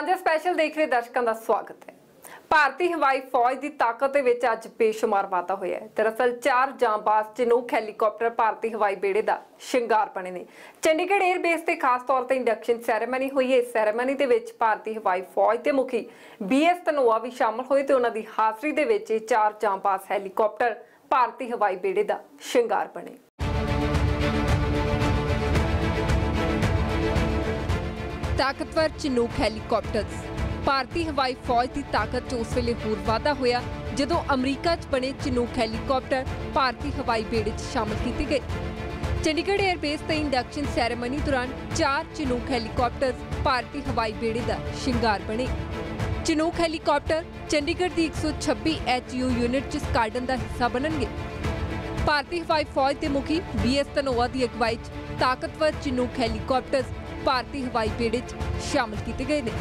साझा स्पैशल देख रहे दर्शकों का स्वागत है। भारतीय हवाई फौज की ताकत दे विच अज बेशुमार वाधा होया है। दरअसल 4 जांबाज चिनूक हैलीकॉप्टर भारतीय हवाई बेड़े का शिंगार बने ने। चंडीगढ़ एयरबेस से खास तौर पर इंडक्शन सैरेमनी हुई है। इस सैरेमनी के विच भारतीय हवाई फौज के मुखी BS धनोआ भी शामिल होए ते उन्हां दी हाज़री दे विच 4 जांबाज हैलीकॉप्टर भारतीय हवाई बेड़े का शिंगार बने। ताकतवर चिनूक हैलीकॉप्टर्स भारतीय हवाई फौज की ताकत उस वेले होर वाधा होया जदों अमरीका च बने चिनूक हैलीकॉप्टर भारतीय हवाई बेड़े च शामिल किए गए। चंडीगढ़ एयरबेस ते इंडक्शन सैरेमनी दौरान 4 चिनूक हैलीकॉप्टर्स भारतीय हवाई बेड़े का शिंगार बने। चिनूक हैलीकॉप्टर चंडीगढ़ की 126 HU यूनिट च स्क्वाड्रन का हिस्सा बननगे। भारतीय हवाई फौज के मुखी BS धनोआ की अगवाई च ताकतवर चिनूक हैलीकॉप्टर्स भारतीय हवाई बेड़े च शामिल किए गए हैं।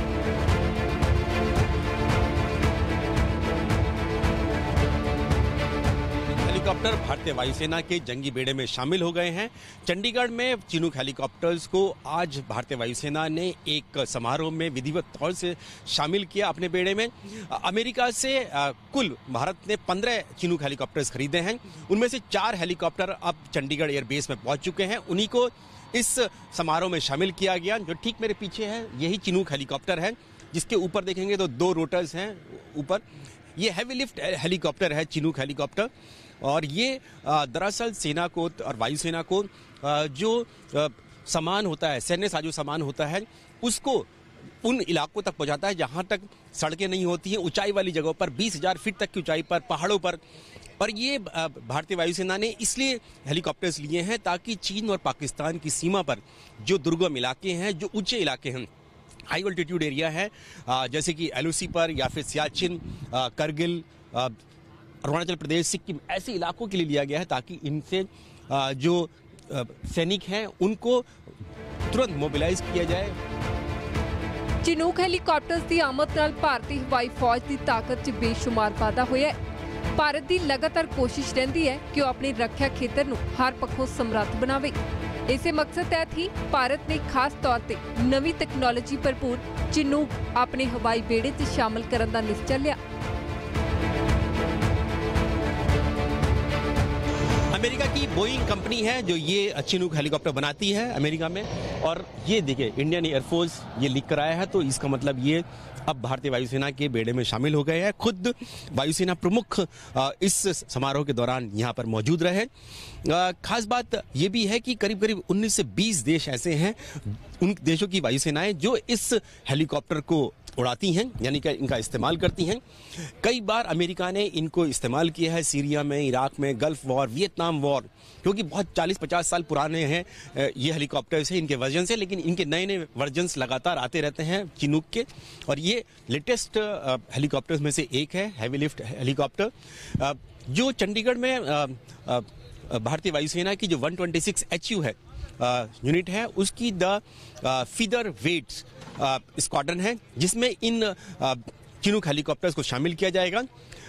हेलीकॉप्टर भारतीय वायुसेना के जंगी बेड़े में शामिल हो गए हैं। चंडीगढ़ में चिनूक हेलीकॉप्टर्स को आज भारतीय वायुसेना ने एक समारोह में विधिवत तौर से शामिल किया अपने बेड़े में। अमेरिका से कुल भारत ने 15 चिनूक हेलीकॉप्टर्स खरीदे हैं। उनमें से 4 हेलीकॉप्टर अब चंडीगढ़ एयरबेस में पहुंच चुके हैं। उन्हीं को इस समारोह में शामिल किया गया। जो ठीक मेरे पीछे है यही चिनूक हेलीकॉप्टर है, जिसके ऊपर देखेंगे तो 2 रोटर्स हैं ऊपर। ये हैवी लिफ्ट हेलीकॉप्टर है चिनूक हेलीकॉप्टर, और ये दरअसल सेना को और वायुसेना को जो सामान होता है, सैन्य साजो सामान होता है, उसको उन इलाकों तक पहुंचाता है जहां तक सड़कें नहीं होती हैं, ऊंचाई वाली जगहों पर 20,000 फीट तक की ऊंचाई पर, पहाड़ों पर। और ये भारतीय वायुसेना ने इसलिए हेलीकॉप्टर्स लिए हैं ताकि चीन और पाकिस्तान की सीमा पर जो दुर्गम इलाके हैं, जो ऊंचे इलाके हैं, हाई ऑल्टीट्यूड एरिया है, जैसे कि LOC पर या फिर सियाचिन, करगिल, अरुणाचल प्रदेश, सिक्किम, ऐसे इलाकों के लिए लिया गया है ताकि इनसे जो सैनिक हैं उनको तुरंत मोबिलाइज किया जाए। चिनूक हैलीकॉप्टर्स की आमद नाल भारतीय हवाई फौज की ताकत च बेशुमार वाधा होया है। भारत की लगातार कोशिश रहती है कि वह अपने रक्षा खेतर नूं हर पक्षों समर्थ बनावे। इसे मकसद तहत ही भारत ने खास तौर पर नवी तकनोलॉजी भरपूर चिनूक अपने हवाई बेड़े च शामिल करने का निश्चय लिया। अमेरिका की बोइंग कंपनी है जो ये चिनूक हेलीकॉप्टर बनाती है अमेरिका में, और ये देखिए इंडियन एयरफोर्स ये लिख कर आया है, तो इसका मतलब ये अब भारतीय वायुसेना के बेड़े में शामिल हो गए हैं। खुद वायुसेना प्रमुख इस समारोह के दौरान यहाँ पर मौजूद रहे। खास बात ये भी है कि करीब करीब 19 से 20 देश ऐसे हैं, उन देशों की वायुसेनाएं जो इस हेलीकॉप्टर को उड़ाती हैं, यानी कि इनका इस्तेमाल करती हैं। कई बार अमेरिका ने इनको इस्तेमाल किया है सीरिया में, इराक में, गल्फ वॉर, वियतनाम वॉर, क्योंकि बहुत 40-50 साल पुराने हैं ये हेलीकॉप्टर्स हैं इनके वर्जन से, लेकिन इनके नए नए वर्जन्स लगातार आते रहते हैं चिनूक के। और ये लेटेस्ट हेलीकॉप्टर्स में से एक है, हैवी लिफ्ट हेलीकॉप्टर, जो चंडीगढ़ में भारतीय वायुसेना की जो 126 HU है यूनिट है, उसकी द फीदर वेट्स स्क्वाड्रन है, जिसमें इन चिनूक हेलीकॉप्टर्स को शामिल किया जाएगा।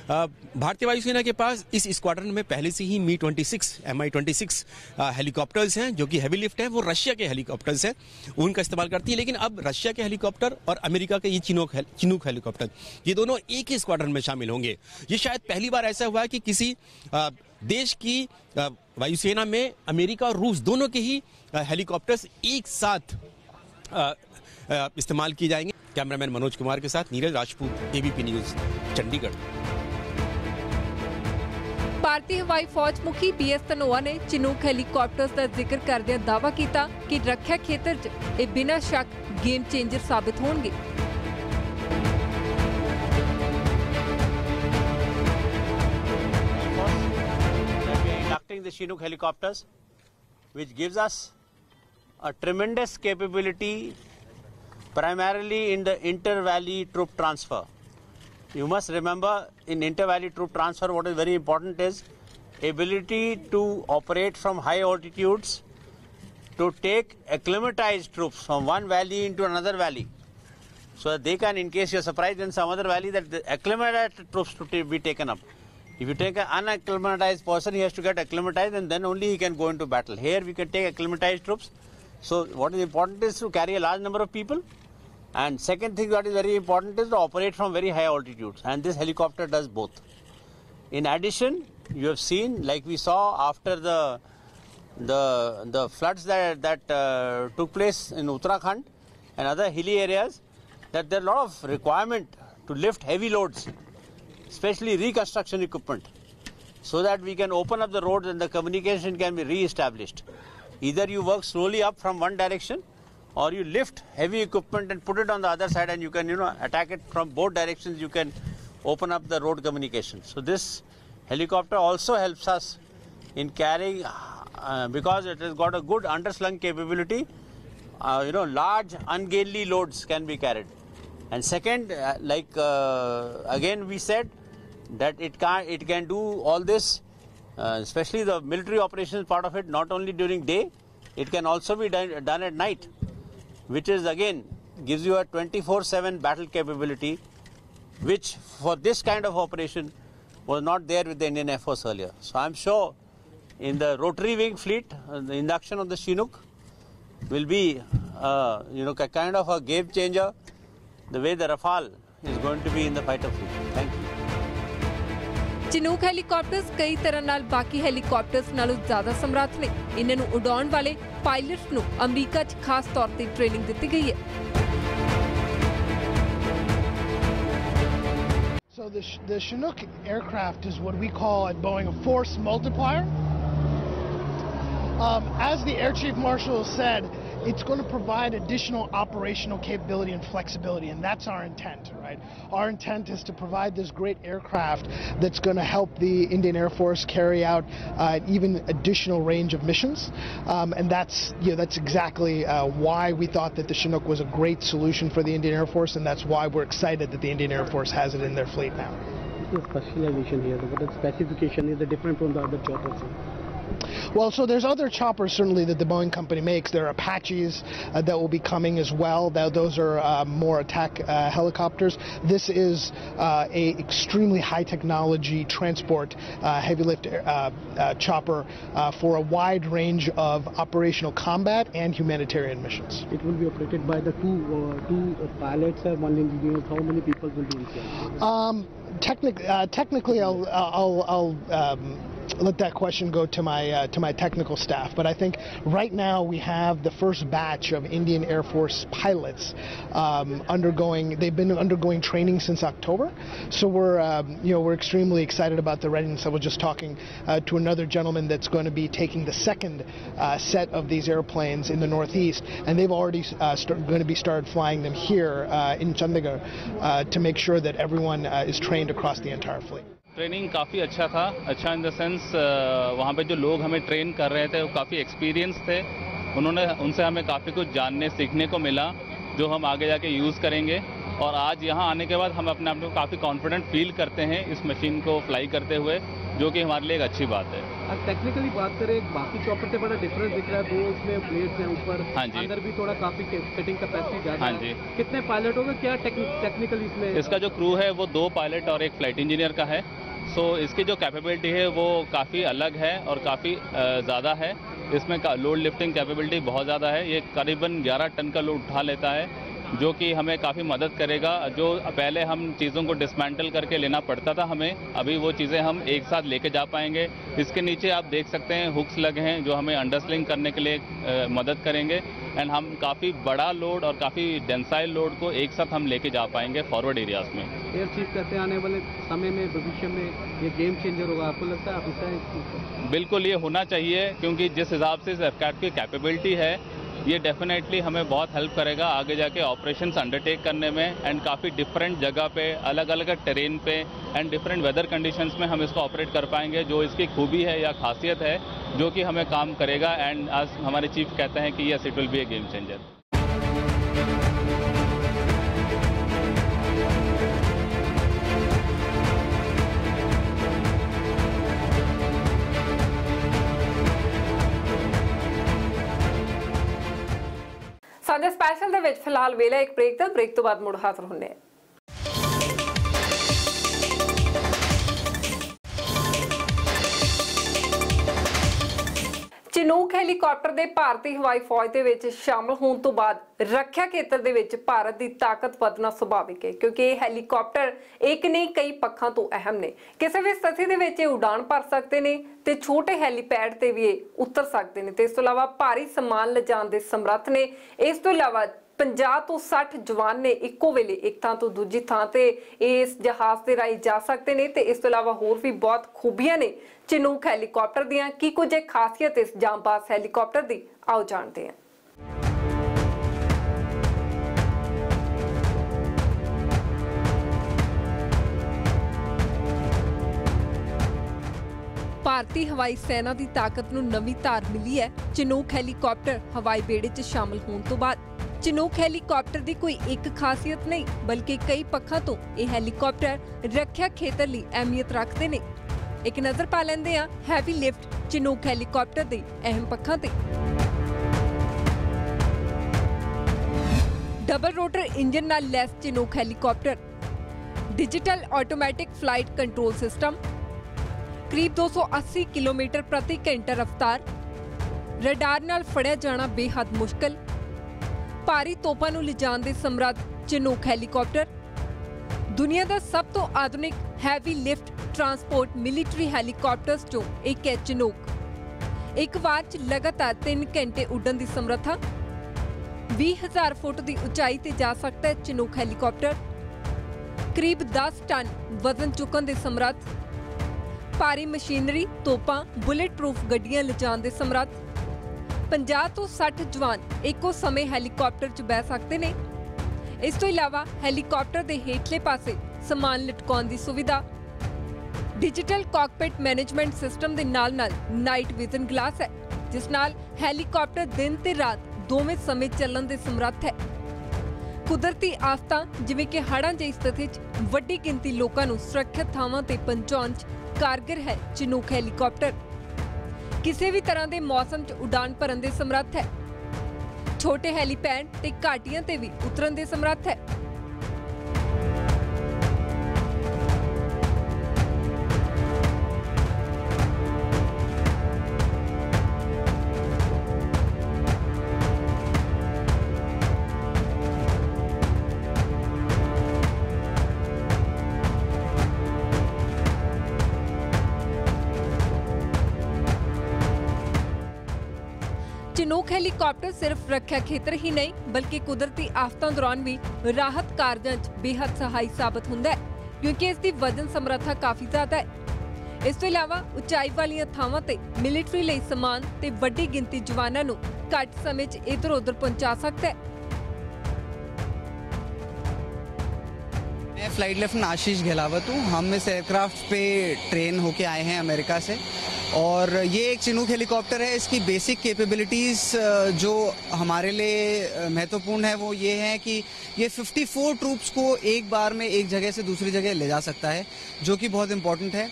भारतीय वायुसेना के पास इस स्क्वाड्रन में पहले से ही Mi-26 हेलीकॉप्टर्स हैं जो कि हैवी लिफ्ट है। वो रशिया के हेलीकॉप्टर्स हैं, उनका इस्तेमाल करती है। लेकिन अब रशिया के हेलीकॉप्टर और अमेरिका के ये चिनूक हेलीकॉप्टर, ये दोनों एक ही स्क्वाड्रन में शामिल होंगे। ये शायद पहली बार ऐसा हुआ है कि किसी देश की वायुसेना में अमेरिका और रूस दोनों के ही हेलीकॉप्टर्स एक साथ इस्तेमाल किए जाएंगे। कैमरामैन मनोज कुमार के साथ नीरज राजपूत, ABP न्यूज, चंडीगढ़। भारतीय हवाई फौज मुखी BS धनोआ ने चिनूक हेलीकॉप्टर्स का जिक्र करदे दावा किया कि रक्षा खेतर च ये बिना शक गेम चेंजर साबित होंगे। The Chinook helicopters, which gives us a tremendous capability primarily in the inter-valley troop transfer. You must remember, in inter-valley troop transfer, what is very important is ability to operate from high altitudes to take acclimatized troops from one valley into another valley, so that they can, in case you are surprised in some other valley, that the acclimatized troops to be taken up. If you take an unacclimatized person, he has to get acclimatized and then only he can go into battle. Here we can take acclimatized troops. So what is important is to carry a large number of people And second thing that is very important is to operate from very high altitudes, and this helicopter does both. In addition, you have seen, like we saw after the floods that took place in Uttarakhand and other hilly areas, that there are a lot of requirement to lift heavy loads, especially reconstruction equipment, so that we can open up the roads and the communication can be re-established. Either you work slowly up from one direction, or you lift heavy equipment and put it on the other side, and you can, attack it from both directions. You can open up the road communication. So this helicopter also helps us in carrying, because it has got a good underslung capability. Large ungainly loads can be carried. And second, again we said that it can do all this, especially the military operations part of it, not only during day, it can also be done at night, which is again gives you a 24/7 battle capability, which for this kind of operation was not there with the Indian Air Force earlier. So I'm sure in the rotary wing fleet, the induction of the Chinook will be a kind of a game changer, the way the Rafale is going to be in the fighter fleet. Thank you. Chinook helicopters कई तरह नाल बाकी helicopters नालों ज्यादा समर्थ ने। इन्हां नूं उड़ाउण वाले पायलट्स नूं अमरीका 'च खास तौर ते ट्रेनिंग दित्ती गई है। So the Chinook aircraft is what we call at Boeing a force multiplier. As the Air Chief Marshal said, it's going to provide additional operational capability and flexibility, and that's our intent, right? Our intent is to provide this great aircraft that's going to help the Indian Air Force carry out even additional range of missions, and that's exactly why we thought that the Chinook was a great solution for the Indian Air Force, and that's why we're excited that the Indian Air Force has it in their fleet now. The specialization here, what the specification is different from the other choppers? Well, so there's other choppers certainly that the Boeing company makes. There are Apaches that will be coming as well. Those are more attack helicopters. This is a extremely high technology transport heavy lift chopper for a wide range of operational combat and humanitarian missions. It will be operated by the two pilots and one engineer. How many people will be inside? Technically, I'll let that question go to my technical staff, but I think right now we have the first batch of Indian Air Force pilots they've been undergoing training since October, so we're extremely excited about the readiness. I was just talking to another gentleman that's going to be taking the second set of these airplanes in the Northeast, and they've already going to be started flying them here in Chandigarh to make sure that everyone is trained across the entire fleet. Training काफ़ी अच्छा था, अच्छा in the sense वहाँ पे जो लोग हमें train कर रहे थे वो काफ़ी एक्सपीरियंस थे। उनसे हमें काफ़ी कुछ जानने सीखने को मिला जो हम आगे जाके यूज़ करेंगे, और आज यहाँ आने के बाद हम अपने आप को काफ़ी कॉन्फिडेंट फील करते हैं इस मशीन को फ्लाई करते हुए, जो कि हमारे लिए एक अच्छी बात है। अब टेक्निकली बात करें, बाकी चॉपर से बड़ा डिफरेंस दिख रहा है, दो इसमें ब्लेड्स हैं ऊपर, हाँ जी, अंदर भी थोड़ा काफ़ी सेटिंग कैपेसिटी ज़्यादा, हाँ जी। कितने पायलट होगा, क्या टेक्निकली इसमें? इसका जो क्रू है वो 2 पायलट और 1 फ्लाइट इंजीनियर का है। सो इसकी जो कैपेबिलिटी है वो काफ़ी अलग है और काफ़ी ज़्यादा है। इसमें लोड लिफ्टिंग कैपेबिलिटी बहुत ज़्यादा है। ये करीबन 11 टन का लोड उठा लेता है, जो कि हमें काफ़ी मदद करेगा। जो पहले हम चीज़ों को डिसमेंटल करके लेना पड़ता था हमें, अभी वो चीज़ें हम एक साथ लेके जा पाएंगे। इसके नीचे आप देख सकते हैं हुक्स लगे हैं जो हमें अंडरस्लिंग करने के लिए मदद करेंगे, एंड हम काफ़ी बड़ा लोड और काफ़ी डेंसाइल लोड को एक साथ हम लेके जा पाएंगे फॉरवर्ड एरियाज में। एयर चीफ कहते हैं आने वाले समय में भविष्य में ये गेम चेंजर होगा, आपको लगता है? आप इसका बिल्कुल ये होना चाहिए, क्योंकि जिस हिसाब से इस एयरक्राफ्ट की कैपेबिलिटी है ये डेफिनेटली हमें बहुत हेल्प करेगा आगे जाके ऑपरेशंस अंडरटेक करने में, एंड काफ़ी डिफरेंट जगह पे, अलग अलग टेरेन पे एंड डिफरेंट वेदर कंडीशंस में हम इसको ऑपरेट कर पाएंगे, जो इसकी खूबी है या खासियत है जो कि हमें काम करेगा। एंड आज हमारे चीफ कहते हैं कि yes it will be A game changer. साडे स्पैशल दे विच फिलहाल वेला एक ब्रेक दा, ब्रेक तो बाद मुड़ हाजिर होने। ਚਿਨੂਕ ਹੈਲੀਕਾਪਟਰ ਦੇ ਭਾਰਤੀ ਹਵਾਈ ਫੌਜ ਦੇ ਵਿੱਚ ਸ਼ਾਮਲ ਹੋਣ ਤੋਂ ਬਾਅਦ ਰੱਖਿਆ ਖੇਤਰ ਦੇ ਵਿੱਚ ਭਾਰਤ ਦੀ ਤਾਕਤ ਵਧਣਾ ਸੁਭਾਵਿਕ ਹੈ, ਕਿਉਂਕਿ ਇਹ ਹੈਲੀਕਾਪਟਰ ਇੱਕ ਨਹੀਂ ਕਈ ਪੱਖਾਂ ਤੋਂ ਅਹਿਮ ਨੇ। ਕਿਸੇ ਵੀ ਸਥਿਤੀ ਦੇ ਵਿੱਚ ਇਹ ਉਡਾਨ ਭਰ ਸਕਦੇ ਨੇ ਤੇ ਛੋਟੇ ਹੈਲੀਪੈਡ ਤੇ ਵੀ ਇਹ ਉਤਰ ਸਕਦੇ ਨੇ ਤੇ ਇਸ ਤੋਂ ਇਲਾਵਾ ਭਾਰੀ ਸਮਾਨ ਲਿਜਾਣ ਦੇ ਸਮਰੱਥ ਨੇ। ਇਸ ਤੋਂ ਇਲਾਵਾ 50 ਤੋਂ 60 ਜਵਾਨ ਨੇ ਇੱਕੋ ਵੇਲੇ ਇੱਕ ਥਾਂ ਤੋਂ ਦੂਜੀ ਥਾਂ ਤੇ ਇਸ ਜਹਾਜ਼ ਦੇ ਰਾਹੀਂ ਜਾ ਸਕਦੇ ਨੇ ਤੇ ਇਸ ਤੋਂ ਇਲਾਵਾ ਹੋਰ ਵੀ ਬਹੁਤ ਖੂਬੀਆਂ ਨੇ ਚਿਨੂਕ ਹੈਲੀਕਾਪਟਰ ਦੀਆਂ। ਕੀ ਕੁਝ ਖਾਸੀਅਤ ਇਸ ਜਾਂਬਾਜ਼ ਹੈਲੀਕਾਪਟਰ ਦੀ, ਆਓ ਜਾਣਦੇ ਹਾਂ। ਭਾਰਤੀ ਹਵਾਈ ਸੈਨਾ ਦੀ ਤਾਕਤ ਨੂੰ ਨਵੀਂ ਧਾਰ ਮਿਲੀ ਹੈ ਚਿਨੂਕ ਹੈਲੀਕਾਪਟਰ ਹਵਾਈ ਬੇੜੇ 'ਚ ਸ਼ਾਮਲ ਹੋਣ ਤੋਂ ਬਾਅਦ। ਚਿਨੂਕ ਹੈਲੀਕਾਪਟਰ ਦੀ ਕੋਈ ਇੱਕ ਖਾਸੀਅਤ ਨਹੀਂ ਬਲਕਿ ਕਈ ਪੱਖਾਂ ਤੋਂ ਇਹ ਹੈਲੀਕਾਪਟਰ ਰੱਖਿਆ ਖੇਤਰ ਲਈ ਅਹਿਮੀਅਤ ਰੱਖਦੇ ਨੇ। ਇੱਕ ਨਜ਼ਰ ਪਾ ਲੈਂਦੇ ਹਾਂ ਹੈਵੀ ਲਿਫਟ ਚਿਨੂਕ ਹੈਲੀਕਾਪਟਰ ਦੇ ਅਹਿਮ ਪੱਖਾਂ ਤੇ। ਡਬਲ ਰੋਟਰ ਇੰਜਨ ਨਾਲ ਲੈਸ Chinook helicopter, digital automatic flight control system, ਕਰੀਬ 280 ਕਿਲੋਮੀਟਰ ਪ੍ਰਤੀ ਘੰਟਾ ਰਫ਼ਤਾਰ, ਰਡਾਰ ਨਾਲ ਫੜਿਆ ਜਾਣਾ ਬੇਹੱਦ ਮੁਸ਼ਕਲ, ਭਾਰੀ ਤੋਪਾਂ ਨੂੰ ਲਿਜਾਣ ਦੇ ਸਮਰੱਥ ਚਿਨੂਕ ਹੈਲੀਕਾਪਟਰ, ਦੁਨੀਆ ਦਾ ਸਭ ਤੋਂ ਆਧੁਨਿਕ ਹੈਵੀ ਲਿਫਟ ਟਰਾਂਸਪੋਰਟ ਮਿਲੀਟਰੀ ਹੈਲੀਕਾਪਟਰਸ ਚੋਂ ਇੱਕ ਹੈ ਚਿਨੂਕ। ਇੱਕ ਵਾਰ 'ਚ ਲਗਾਤਾਰ 3 ਘੰਟੇ ਉੱਡਣ ਦੀ ਸਮਰੱਥਾ, 20,000 ਫੁੱਟ ਦੀ ਉਚਾਈ ਤੇ ਜਾ ਸਕਦਾ ਹੈ ਚਿਨੂਕ ਹੈਲੀਕਾਪਟਰ, ਕਰੀਬ 10 ਟਨ ਵਜ਼ਨ ਚੁੱਕਣ ਦੇ ਸਮਰੱਥ, ਭਾਰੀ ਮਸ਼ੀਨਰੀ, ਤੋਪਾਂ, ਬੁਲੇਟ ਪ੍ਰੂਫ ਗੱਡੀਆਂ ਲਿਜਾਣ ਦੇ ਸਮਰੱਥ, 50 ਤੋਂ 60 ਜਵਾਨ ਇੱਕੋ ਸਮੇਂ ਹੈਲੀਕਾਪਟਰ 'ਚ ਬਹਿ ਸਕਦੇ ਨੇ। ਇਸ ਤੋਂ ਇਲਾਵਾ ਹੈਲੀਕਾਪਟਰ ਦੇ ਹੇਠਲੇ ਪਾਸੇ ਸਮਾਨ ਲਟਕਾਉਣ ਦੀ ਸੁਵਿਧਾ, ਡਿਜੀਟਲ ਕਾਕਪਿਟ ਮੈਨੇਜਮੈਂਟ ਸਿਸਟਮ ਦੇ ਨਾਲ-ਨਾਲ ਨਾਈਟ ਵਿਜ਼ਨ ਗਲਾਸ ਹੈ ਜਿਸ ਨਾਲ ਹੈਲੀਕਾਪਟਰ ਦਿਨ ਤੇ ਰਾਤ ਦੋਵੇਂ ਸਮੇਂ ਚੱਲਣ ਦੇ ਸਮਰੱਥ ਹੈ। ਕੁਦਰਤੀ ਆਫਤਾਂ ਜਿਵੇਂ ਕਿ ਹੜ੍ਹਾਂ ਜਿਹੀ ਸਥਿਤੀ 'ਚ ਵੱਡੀ ਗਿਣਤੀ ਲੋਕਾਂ ਨੂੰ ਸੁਰੱਖਿਅਤ ਥਾਵਾਂ ਤੇ ਪਹੁੰਚਾਉਣ 'ਚ ਕਾਰਗਰ ਹੈ ਚਿਨੂਕ ਹੈਲੀਕਾਪਟਰ। ਕਿਸੇ ਵੀ ਤਰ੍ਹਾਂ ਦੇ ਮੌਸਮ 'ਚ ਉਡਾਨ ਭਰਨ ਦੇ ਸਮਰੱਥ ਹੈ। ਛੋਟੇ ਹੈਲੀਪੈਡ ਤੇ ਘਾਟੀਆਂ ਤੇ ਵੀ ਉਤਰਨ ਦੇ ਸਮਰੱਥ ਹੈ। ਚਿਨੂਕ ਹੈਲੀਕਾਪਟਰ ਸਿਰਫ ਰੱਖਿਆ ਖੇਤਰ ਹੀ ਨਹੀਂ ਬਲਕਿ ਕੁਦਰਤੀ ਆਫਤਾਂ ਦੌਰਾਨ ਵੀ ਰਾਹਤ ਕਾਰਜਾਂ 'ਚ ਬੇਹੱਦ ਸਹਾਈ ਸਾਬਤ ਹੁੰਦਾ ਹੈ ਕਿਉਂਕਿ ਇਸ ਦੀ ਵਜ਼ਨ ਸਮਰੱਥਾ ਕਾਫੀ ਜ਼ਿਆਦਾ ਹੈ। ਇਸ ਤੋਂ ਇਲਾਵਾ ਉਚਾਈ ਵਾਲੀਆਂ ਥਾਵਾਂ ਤੇ ਮਿਲਟਰੀ ਲਈ ਸਮਾਨ ਤੇ ਵੱਡੀ ਗਿਣਤੀ ਜਵਾਨਾਂ ਨੂੰ ਘੱਟ ਸਮੇਂ 'ਚ ਇੱਧਰ-ਉੱਧਰ ਪਹੁੰਚਾ ਸਕਦਾ है। मैं फ्लाइट लेफ्टिनेंट आशीष गहलावत हूँ। हम इस एयरक्राफ्ट पे ट्रेन होके आए हैं अमेरिका से और ये एक चिनूक हेलीकॉप्टर है। इसकी बेसिक कैपेबिलिटीज़ जो हमारे लिए महत्वपूर्ण है वो ये है कि ये 54 ट्रूप्स को एक बार में एक जगह से दूसरी जगह ले जा सकता है जो कि बहुत इम्पोर्टेंट है।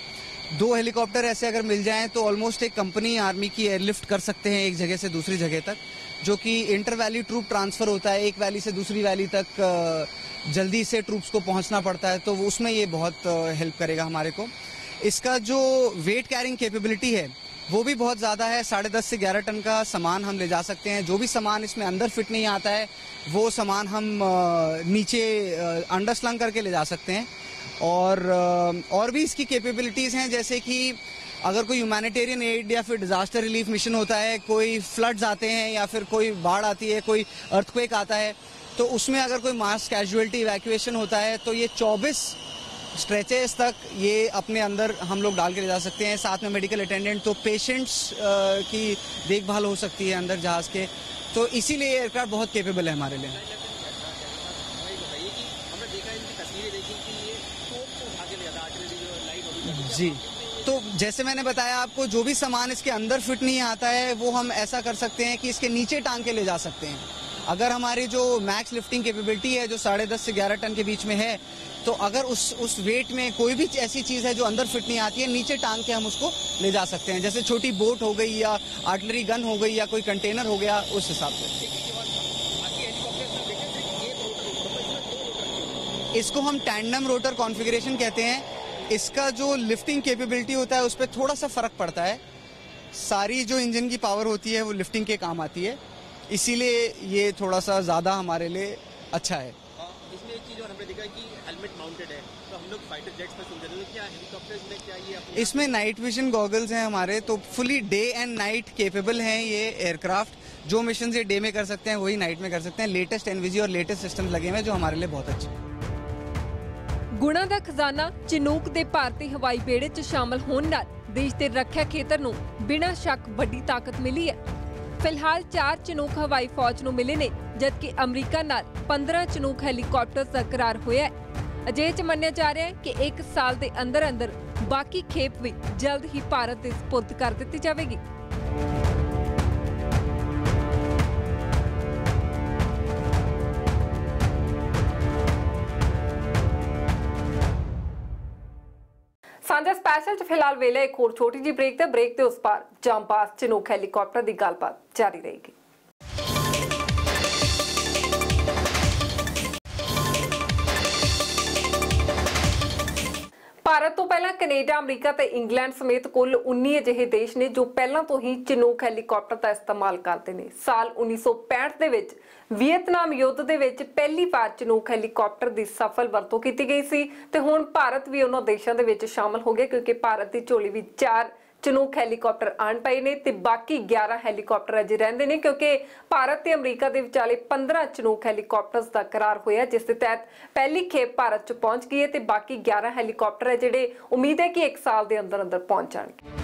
2 हेलीकॉप्टर ऐसे अगर मिल जाएं तो ऑलमोस्ट एक कंपनी आर्मी की एयरलिफ्ट कर सकते हैं एक जगह से दूसरी जगह तक, जो कि इंटर वैली ट्रूप ट्रांसफ़र होता है। एक वैली से दूसरी वैली तक जल्दी से ट्रूप्स को पहुंचना पड़ता है तो उसमें ये बहुत हेल्प करेगा हमारे को। इसका जो वेट कैरिंग कैपेबिलिटी है वो भी बहुत ज़्यादा है। 10.5 से 11 टन का सामान हम ले जा सकते हैं। जो भी सामान इसमें अंदर फिट नहीं आता है वो सामान हम नीचे अंडरस्लंग करके ले जा सकते हैं। और भी इसकी कैपेबिलिटीज़ हैं जैसे कि अगर कोई ह्यूमैनिटेरियन एड या फिर डिज़ास्टर रिलीफ मिशन होता है, कोई फ्लड्स आते हैं या फिर कोई बाढ़ आती है, कोई अर्थक्वेक आता है तो उसमें अगर कोई मास कैजुअलिटी इवैक्यूएशन होता है तो ये 24 स्ट्रेचेस तक ये अपने अंदर हम लोग डाल के ले जा सकते हैं। साथ में मेडिकल अटेंडेंट, तो पेशेंट्स की देखभाल हो सकती है अंदर जहाज़ के, तो इसीलिए ये एयरक्राफ्ट बहुत केपेबल है हमारे लिए। जी, तो जैसे मैंने बताया आपको, जो भी सामान इसके अंदर फिट नहीं आता है वो हम ऐसा कर सकते हैं कि इसके नीचे टांग के ले जा सकते हैं। अगर हमारी जो मैक्स लिफ्टिंग कैपेबिलिटी है जो 10.5 से 11 टन के बीच में है तो अगर उस वेट में कोई भी ऐसी चीज़ है जो अंदर फिट नहीं आती है, नीचे टांग के हम उसको ले जा सकते हैं। जैसे छोटी बोट हो गई या आर्टिलरी गन हो गई या कोई कंटेनर हो गया, उस हिसाब से। इसको हम टैंडम रोटर कॉन्फ़िगरेशन कहते हैं। इसका जो लिफ्टिंग कैपेबिलिटी होता है उस पर थोड़ा सा फ़र्क पड़ता है। सारी जो इंजन की पावर होती है वो लिफ्टिंग के काम आती है, इसीलिए ये थोड़ा सा ज़्यादा हमारे लिए अच्छा है। इसमें एक चीज़ और हमने देखा कि हेलमेट माउंटेड है, तो हम लोग फाइटर जेट्स में सुन रहे हैं, क्या हेलीकॉप्टर्स में क्या ये इसमें नाइट विजन गॉगल्स हैं हमारे, तो fully day and night capable हैं ये एयरक्राफ्ट। जो मिशन ये डे में कर सकते हैं वही नाइट में कर सकते हैं। लेटेस्ट एनवीजी और लेटेस्ट सिस्टम लगे हुए हैं जो हमारे लिए बहुत अच्छे हैं। ਗੁਣਾਂ ਦਾ ਖਜ਼ਾਨਾ ਚਿਨੂਕ ਦੇ ਭਾਰਤੀ ਹਵਾਈ ਬੇੜੇ 'ਚ ਸ਼ਾਮਲ ਹੋਣ ਨਾਲ ਦੇਸ਼ ਦੇ ਰੱਖਿਆ ਖੇਤਰ ਨੂੰ ਬਿਨਾਂ ਸ਼ੱਕ ਵੱਡੀ ਤਾਕਤ ਮਿਲੀ ਹੈ। ਫਿਲਹਾਲ 4 ਚਿਨੂਕ ਹਵਾਈ ਫੌਜ ਨੂੰ ਮਿਲੇ ਨੇ, ਜਦਕਿ ਅਮਰੀਕਾ ਨਾਲ 15 ਚਿਨੂਕ ਹੈਲੀਕਾਪਟਰ ਦਾ ਕਰਾਰ ਹੋਇਆ ਹੈ। ਅਜਿਹੇ 'ਚ ਮੰਨਿਆ ਜਾ ਰਿਹਾ ਹੈ ਕਿ 1 ਸਾਲ ਦੇ ਅੰਦਰ ਬਾਕੀ ਖੇਪ ਵੀ ਜਲਦ ਹੀ ਭਾਰਤ ਦੇ ਸਪੁਰਦ ਕਰ ਦਿੱਤੀ ਜਾਵੇਗੀ। ਸਾਂਝਾ ਸਪੈਸ਼ਲ 'ਚ ਫਿਲਹਾਲ ਵੇਲੇ ਇੱਕ ਹੋਰ ਛੋਟੀ ਜਿਹੀ ਬ੍ਰੇਕ ਦੇ ਉਸ ਪਾਰ ਜਾਂਬਾਜ਼ ਚਿਨੂਕ ਹੈਲੀਕਾਪਟਰ ਦੀ ਗੱਲਬਾਤ ਜਾਰੀ ਰਹੇਗੀ। ਭਾਰਤ ਤੋਂ ਪਹਿਲਾਂ ਕੈਨੇਡਾ, ਅਮਰੀਕਾ ਤੇ ਇੰਗਲੈਂਡ ਸਮੇਤ ਕੁੱਲ 19 ਅਜਿਹੇ ਦੇਸ਼ ਨੇ ਜੋ ਪਹਿਲਾਂ ਤੋਂ ਹੀ ਚਿਨੂਕ ਹੈਲੀਕਾਪਟਰ ਦਾ ਇਸਤੇਮਾਲ ਕਰਦੇ ਨੇ। ਸਾਲ 1965 ਦੇ ਵਿੱਚ ਵੀਅਤਨਾਮ ਯੁੱਧ ਦੇ ਵਿੱਚ ਪਹਿਲੀ ਵਾਰ ਚਿਨੂਕ ਹੈਲੀਕਾਪਟਰ ਦੀ ਸਫਲ ਵਰਤੋਂ ਕੀਤੀ ਗਈ ਸੀ ਤੇ ਹੁਣ ਭਾਰਤ ਵੀ ਉਹਨਾਂ ਦੇਸ਼ਾਂ ਦੇ ਵਿੱਚ ਸ਼ਾਮਲ ਹੋ ਗਿਆ, ਕਿਉਂਕਿ ਭਾਰਤ ਦੀ ਝੋਲੀ ਵਿੱਚ 4 ਚਿਨੂਕ ਹੈਲੀਕਾਪਟਰ ਆਣ ਪਏ ਨੇ ਤੇ ਬਾਕੀ 11 ਹੈਲੀਕਾਪਟਰ ਅਜੇ ਰਹਿੰਦੇ ਨੇ, ਕਿਉਂਕਿ ਭਾਰਤ ਤੇ ਅਮਰੀਕਾ ਦੇ ਵਿਚਾਲੇ 15 ਚਿਨੂਕ ਹੈਲੀਕਾਪਟਰਸ ਦਾ ਕਰਾਰ ਹੋਇਆ, ਜਿਸ ਦੇ ਤਹਿਤ ਪਹਿਲੀ ਖੇਪ ਭਾਰਤ 'ਚ ਪਹੁੰਚ ਗਈ ਹੈ ਤੇ ਬਾਕੀ 11 ਹੈਲੀਕਾਪਟਰ ਹੈ ਜਿਹੜੇ ਉਮੀਦ ਹੈ ਕਿ 1 ਸਾਲ ਦੇ ਅੰਦਰ ਪਹੁੰਚ ਜਾਣਗੇ।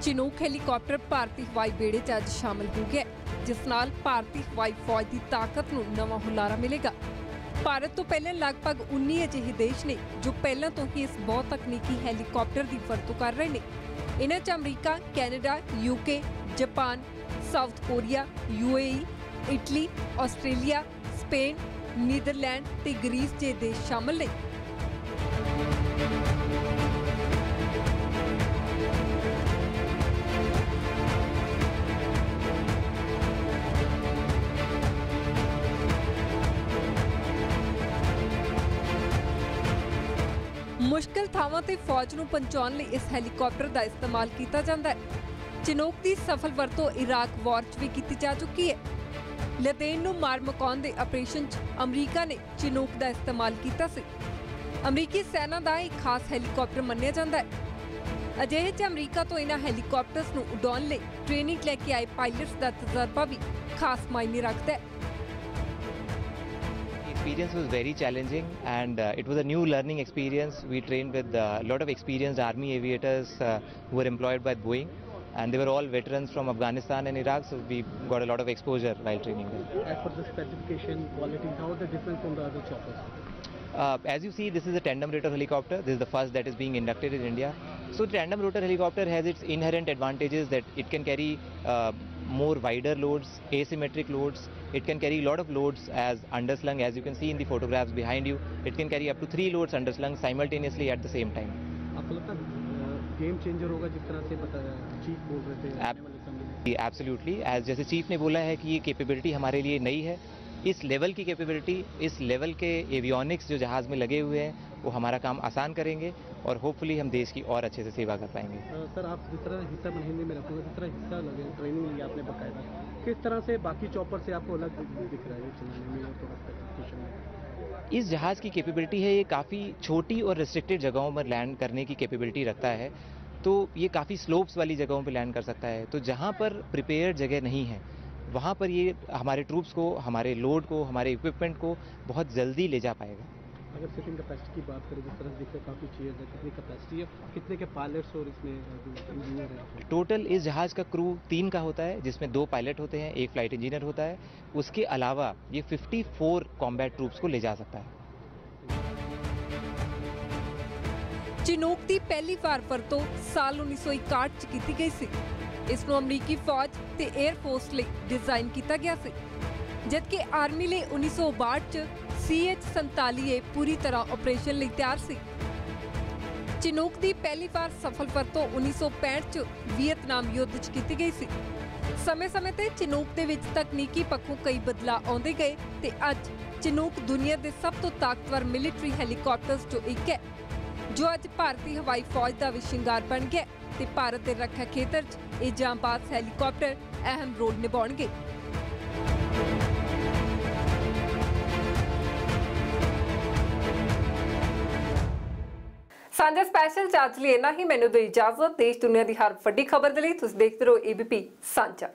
ਚਿਨੂਕ ਹੈਲੀਕਾਪਟਰ ਭਾਰਤੀ ਹਵਾਈ ਬੇੜੇ 'ਚ ਅੱਜ ਸ਼ਾਮਲ ਹੋ ਗਿਆ, ਜਿਸ ਨਾਲ ਭਾਰਤੀ ਹਵਾਈ ਫੌਜ ਦੀ ਤਾਕਤ ਨੂੰ ਨਵਾਂ ਹੁਲਾਰਾ ਮਿਲੇਗਾ। ਭਾਰਤ ਤੋਂ ਪਹਿਲਾਂ ਲਗਭਗ 19 ਅਜਿਹੇ ਦੇਸ਼ ਨੇ ਜੋ ਪਹਿਲਾਂ ਤੋਂ ਹੀ ਇਸ ਬਹੁਤ ਤਕਨੀਕੀ ਹੈਲੀਕਾਪਟਰ ਦੀ ਵਰਤੋਂ ਕਰ ਰਹੇ ਨੇ। ਇਹਨਾਂ 'ਚ America, Canada, UK, Japan, south Korea, UAE, Italy, Australia, Spain, Netherland ਤੇ ਗ੍ਰੀਸ ਜਿਹੇ ਦੇਸ਼ ਸ਼ਾਮਲ ਨੇ। ਮੁਸ਼ਕਿਲ ਥਾਵਾਂ ਤੇ ਫੌਜ ਨੂੰ ਪਹੁੰਚਾਉਣ ਲਈ ਇਸ ਹੈਲੀਕਾਪਟਰ ਦਾ ਇਸਤੇਮਾਲ ਕੀਤਾ ਜਾਂਦਾ ਹੈ। ਚਿਨੂਕ ਦੀ ਸਫਲ ਵਰਤੋਂ ਇਰਾਕ ਵਾਰ 'ਚ ਵੀ ਕੀਤੀ ਜਾ ਚੁੱਕੀ ਹੈ। ਲਦੇਨ ਨੂੰ ਮਾਰ ਮੁਕਾਉਣ ਦੇ ਆਪਰੇਸ਼ਨ 'ਚ ਅਮਰੀਕਾ ਨੇ ਚਿਨੂਕ ਦਾ ਇਸਤੇਮਾਲ ਕੀਤਾ ਸੀ। ਅਮਰੀਕੀ ਸੈਨਾ ਦਾ ਇੱਕ ਖਾਸ ਹੈਲੀਕਾਪਟਰ ਮੰਨਿਆ ਜਾਂਦਾ ਹੈ। ਅਜਿਹੇ 'ਚ ਅਮਰੀਕਾ ਤੋਂ ਇਹਨਾਂ ਹੈਲੀਕਾਪਟਰਸ ਨੂੰ ਉਡਾਉਣ ਲਈ ਟ੍ਰੇਨਿੰਗ ਲੈ ਕੇ ਆਏ ਪਾਇਲਟਸ ਦਾ ਤਜਰਬਾ ਵੀ ਖਾਸ ਮਾਇਨੇ ਰੱਖਦਾ ਹੈ। Experience was very challenging and it was a new learning experience. We trained with a lot of experienced army aviators who were employed by Boeing, and they were all veterans from Afghanistan and Iraq, so we got a lot of exposure while training them. As for the specification, quality, how is the difference from the other choppers? As you see, this is a tandem rotor helicopter. This is the first that is being inducted in India. So tandem rotor helicopter has its inherent advantages that it can carry more wider loads, asymmetric loads. It can carry a lot of loads as underslung, as you can see in the photographs behind you. It can carry up to 3 loads underslung simultaneously at the same time. आपको लगता है game changer होगा, जिस तरह से बताया chief बोल रहे थे? Absolutely, as जैसे चीफ ने बोला है कि ये कैपेबिलिटी हमारे लिए नई है। इस लेवल की कैपेबिलिटी, इस लेवल के एवियोनिक्स जो जहाज़ में लगे हुए हैं वो हमारा काम आसान करेंगे और होपफुली हम देश की और अच्छे से सेवा कर पाएंगे। सर, आप जिस तरह हिस्सा हिंदी में रखोगे, जिस तरह हिस्सा लगे, ट्रेनिंग लिया आपने बकायदा, किस तरह से बाकी चॉपर से आपको अलग दिख रहा है चलाने में और थोड़ा स्पेसिफिकेशन में? इस जहाज़ की कैपेबिलिटी है, ये काफ़ी छोटी और रिस्ट्रिक्टेड जगहों पर लैंड करने की कैपेबिलिटी रखता है, तो ये काफ़ी स्लोप्स वाली जगहों पर लैंड कर सकता है। तो जहाँ पर प्रिपेयर्ड जगह नहीं है वहाँ पर ये हमारे ट्रूप्स को, हमारे लोड को, हमारे इक्विपमेंट को बहुत जल्दी ले जा पाएगा। अगर सिटिंग कैपेसिटी की बात करें, जिस तरह दिखते काफ़ी चेयर है, कितनी कैपेसिटी है, कितने के पायलट्स और इसमें इंजीनियर हैं? टोटल इस जहाज़ का क्रू 3 का होता है, जिसमें 2 पायलट होते हैं, 1 फ्लाइट इंजीनियर होता है। उसके अलावा ये 54 कॉम्बैट ट्रूप्स को ले जा सकता है। ਚਿਨੂਕ ਦੀ ਪਹਿਲੀ ਵਾਰ ਵਰਤੋਂ ਸਾਲ 1961 'ਚ ਕੀਤੀ ਗਈ ਸੀ। ਇਸ ਨੂੰ ਅਮਰੀਕੀ ਫੌਜ ਤੇ 에ਅਰ ਫੋਰਸ ਲਈ ਡਿਜ਼ਾਈਨ ਕੀਤਾ ਗਿਆ ਸੀ, ਜਦਕਿ ਆਰਮੀ ਲਈ 1962 'ਚ CH-47A ਪੂਰੀ ਤਰ੍ਹਾਂ ਆਪਰੇਸ਼ਨ ਲਈ ਤਿਆਰ ਸੀ। ਚਿਨੂਕ ਦੀ ਪਹਿਲੀ ਵਾਰ ਸਫਲ ਵਰਤੋਂ 1965 ਚ ਵੀਅਤਨਾਮ ਯੁੱਧ ਚ ਕੀਤੀ ਗਈ ਸੀ। ਸਮੇਂ-ਸਮੇਂ ਤੇ ਚਿਨੂਕ ਦੇ ਵਿੱਚ ਤਕਨੀਕੀ ਪੱਖੋਂ ਕਈ ਬਦਲਾਅ ਆਉਂਦੇ ਗਏ ਤੇ ਅੱਜ ਚਿਨੂਕ ਦੁਨੀਆ ਦੇ ਸਭ ਤੋਂ ਤਾਕਤਵਰ ਮਿਲਟਰੀ ਹੈਲੀਕਾਪਟਰਸ ਚੋਂ ਇੱਕ ਹੈ, ਜੋ ਅੱਜ ਭਾਰਤੀ ਹਵਾਈ ਫੌਜ ਦਾ ਵੀ ਸ਼ਿੰਗਾਰ ਬਣ ਗਿਆ ਤੇ ਭਾਰਤ ਦੇ ਰੱਖਿਆ ਖੇਤਰ 'ਚ ਇਹ ਜਾਂਬਾਜ਼ ਹੈਲੀਕਾਪਟਰ ਅਹਿਮ ਰੋਲ ਨਿਭਾਉਣਗੇ। ਸਾਂਝਾ ਸਪੈਸ਼ਲ ਚਾਰਜ ਲਈ ਇੰਨਾ ਹੀ। ਮੈਨੂੰ ਦਿਓ ਇਜਾਜ਼ਤ। ਦੇਸ਼ ਦੁਨੀਆ ਦੀ ਹਰ ਵੱਡੀ ਖਬਰ ਦੇ ਲਈ ਤੁਸੀਂ ਦੇਖਦੇ ਰਹੋ ABP ਸਾਂਝਾ।